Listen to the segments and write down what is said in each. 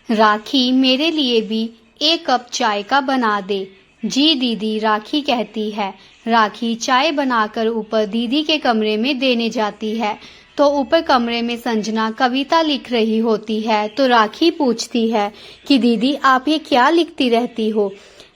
राखी मेरे लिए भी एक कप चाय का बना दे। जी दीदी, राखी कहती है। राखी चाय बनाकर ऊपर दीदी के कमरे में देने जाती है तो ऊपर कमरे में संजना कविता लिख रही होती है। तो राखी पूछती है कि दीदी, आप ये क्या लिखती रहती हो?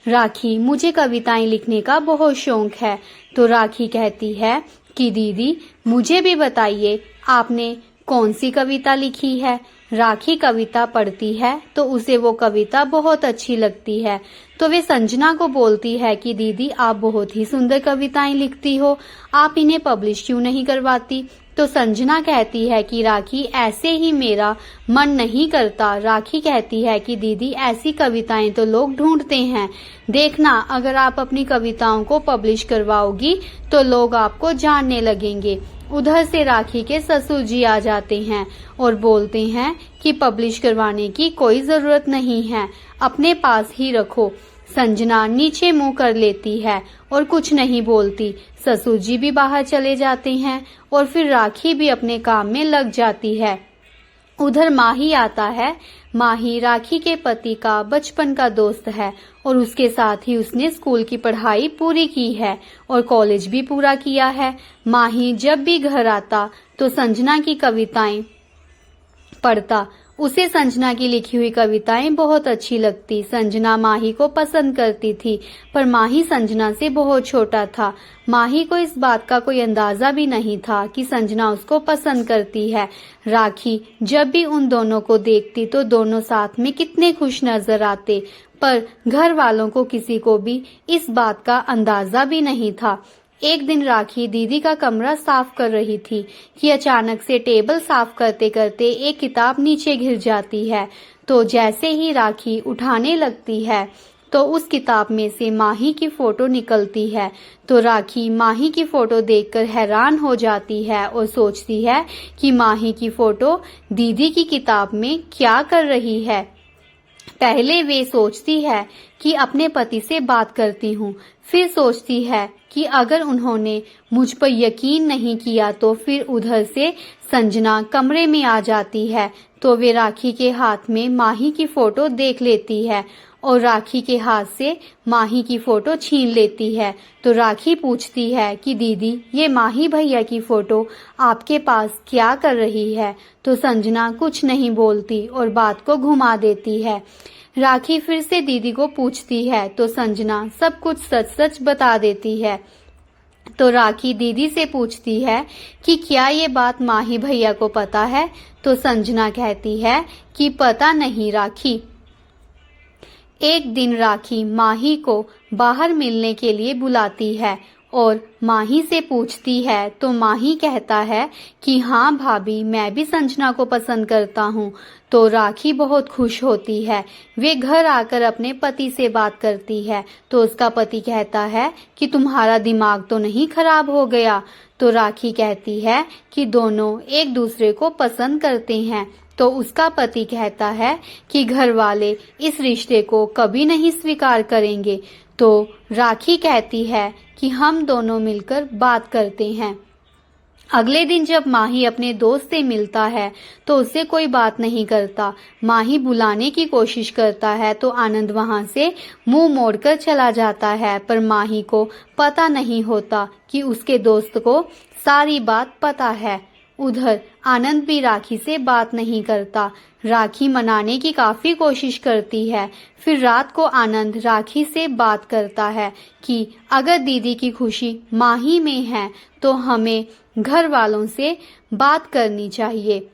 राखी, मुझे कविताएं लिखने का बहुत शौक है। तो राखी कहती है कि दीदी, मुझे भी बताइए, आपने कौन सी कविता लिखी है? राखी कविता पढ़ती है तो उसे वो कविता बहुत अच्छी लगती है। तो वे संजना को बोलती है कि दीदी, आप बहुत ही सुंदर कविताएं लिखती हो, आप इन्हें पब्लिश क्यों नहीं करवाती? तो संजना कहती है कि राखी, ऐसे ही मेरा मन नहीं करता। राखी कहती है कि दीदी, ऐसी कविताएं तो लोग ढूंढते हैं। देखना, अगर आप अपनी कविताओं को पब्लिश करवाओगी तो लोग आपको जानने लगेंगे। उधर से राखी के ससुर जी आ जाते हैं और बोलते हैं कि पब्लिश करवाने की कोई जरूरत नहीं है, अपने पास ही रखो। संजना नीचे मुंह कर लेती है और कुछ नहीं बोलती। ससुर जी भी बाहर चले जाते हैं और फिर राखी भी अपने काम में लग जाती है। उधर माही आता है। माही राखी के पति का बचपन का दोस्त है और उसके साथ ही उसने स्कूल की पढ़ाई पूरी की है और कॉलेज भी पूरा किया है। माही जब भी घर आता तो संजना की कविताएं पढ़ता। उसे संजना की लिखी हुई कविताएं बहुत अच्छी लगती। संजना माही को पसंद करती थी, पर माही संजना से बहुत छोटा था। माही को इस बात का कोई अंदाजा भी नहीं था कि संजना उसको पसंद करती है। राखी जब भी उन दोनों को देखती तो दोनों साथ में कितने खुश नजर आते, पर घर वालों को किसी को भी इस बात का अंदाजा भी नहीं था। एक दिन राखी दीदी का कमरा साफ कर रही थी कि अचानक से टेबल साफ करते करते एक किताब नीचे गिर जाती है। तो जैसे ही राखी उठाने लगती है तो उस किताब में से माही की फोटो निकलती है। तो राखी माही की फोटो देखकर हैरान हो जाती है और सोचती है कि माही की फोटो दीदी की किताब में क्या कर रही है। पहले वे सोचती है कि अपने पति से बात करती हूँ, फिर सोचती है कि अगर उन्होंने मुझ पर यकीन नहीं किया तो फिर उधर से संजना कमरे में आ जाती है। तो वे राखी के हाथ में माही की फोटो देख लेती है और राखी के हाथ से माही की फोटो छीन लेती है। तो राखी पूछती है कि दीदी, ये माही भैया की फोटो आपके पास क्या कर रही है? तो संजना कुछ नहीं बोलती और बात को घुमा देती है। राखी फिर से दीदी को पूछती है तो संजना सब कुछ सच सच बता देती है। तो राखी दीदी से पूछती है कि क्या ये बात माही भैया को पता है? तो संजना कहती है कि पता नहीं राखी। एक दिन राखी माही को बाहर मिलने के लिए बुलाती है और माही से पूछती है तो माही कहता है कि हाँ भाभी, मैं भी संजना को पसंद करता हूँ। तो राखी बहुत खुश होती है। वे घर आकर अपने पति से बात करती है तो उसका पति कहता है कि तुम्हारा दिमाग तो नहीं खराब हो गया? तो राखी कहती है कि दोनों एक दूसरे को पसंद करते हैं। तो उसका पति कहता है कि घर वाले इस रिश्ते को कभी नहीं स्वीकार करेंगे। तो राखी कहती है कि हम दोनों मिलकर बात करते हैं। अगले दिन जब माही अपने दोस्त से मिलता है तो उससे कोई बात नहीं करता। माही बुलाने की कोशिश करता है तो आनंद वहां से मुंह मोड़कर चला जाता है, पर माही को पता नहीं होता कि उसके दोस्त को सारी बात पता है। उधर आनंद भी राखी से बात नहीं करता। राखी मनाने की काफी कोशिश करती है। फिर रात को आनंद राखी से बात करता है कि अगर दीदी की खुशी माही में है तो हमें घर वालों से बात करनी चाहिए।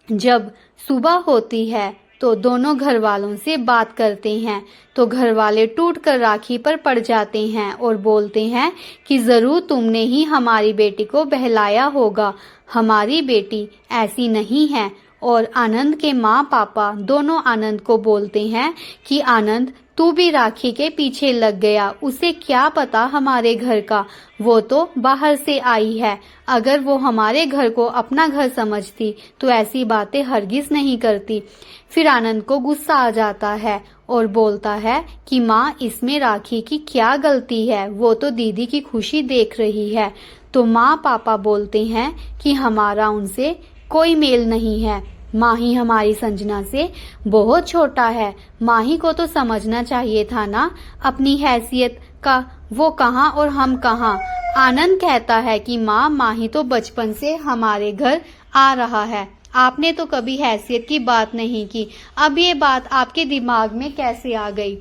जब सुबह होती है तो दोनों घर वालों से बात करते हैं तो घर वाले टूट कर राखी पर पड़ जाते हैं और बोलते हैं कि जरूर तुमने ही हमारी बेटी को बहलाया होगा, हमारी बेटी ऐसी नहीं है। और आनंद के माँ पापा दोनों आनंद को बोलते हैं कि आनंद, तू भी राखी के पीछे लग गया, उसे क्या पता हमारे घर का, वो तो बाहर से आई है। अगर वो हमारे घर को अपना घर समझती तो ऐसी बातें हरगिज नहीं करती। फिर आनंद को गुस्सा आ जाता है और बोलता है कि माँ, इसमें राखी की क्या गलती है, वो तो दीदी की खुशी देख रही है। तो माँ पापा बोलते हैं कि हमारा उनसे कोई मेल नहीं है। माही हमारी संजना से बहुत छोटा है। माही को तो समझना चाहिए था ना अपनी हैसियत का, वो कहाँ और हम कहाँ। आनंद कहता है कि माँ, माही तो बचपन से हमारे घर आ रहा है, आपने तो कभी हैसियत की बात नहीं की, अब ये बात आपके दिमाग में कैसे आ गई।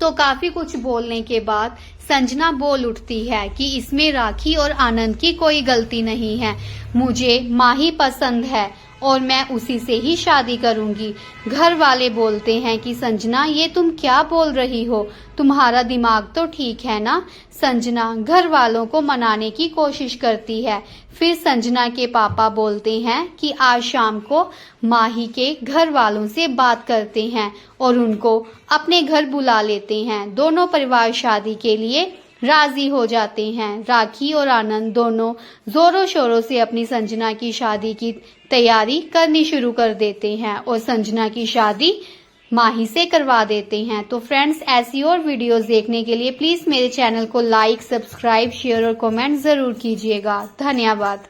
तो काफी कुछ बोलने के बाद संजना बोल उठती है कि इसमें राखी और आनंद की कोई गलती नहीं है, मुझे माही पसंद है और मैं उसी से ही शादी करूंगी। घर वाले बोलते हैं कि संजना, ये तुम क्या बोल रही हो, तुम्हारा दिमाग तो ठीक है ना। संजना घर वालों को मनाने की कोशिश करती है। फिर संजना के पापा बोलते हैं कि आज शाम को माही के घर वालों से बात करते हैं और उनको अपने घर बुला लेते हैं। दोनों परिवार शादी के लिए राजी हो जाते हैं। राखी और आनंद दोनों जोरों शोरों से अपनी संजना की शादी की तैयारी करनी शुरू कर देते हैं और संजना की शादी माही से करवा देते हैं। तो फ्रेंड्स, ऐसी और वीडियोस देखने के लिए प्लीज मेरे चैनल को लाइक, सब्सक्राइब, शेयर और कमेंट जरूर कीजिएगा। धन्यवाद।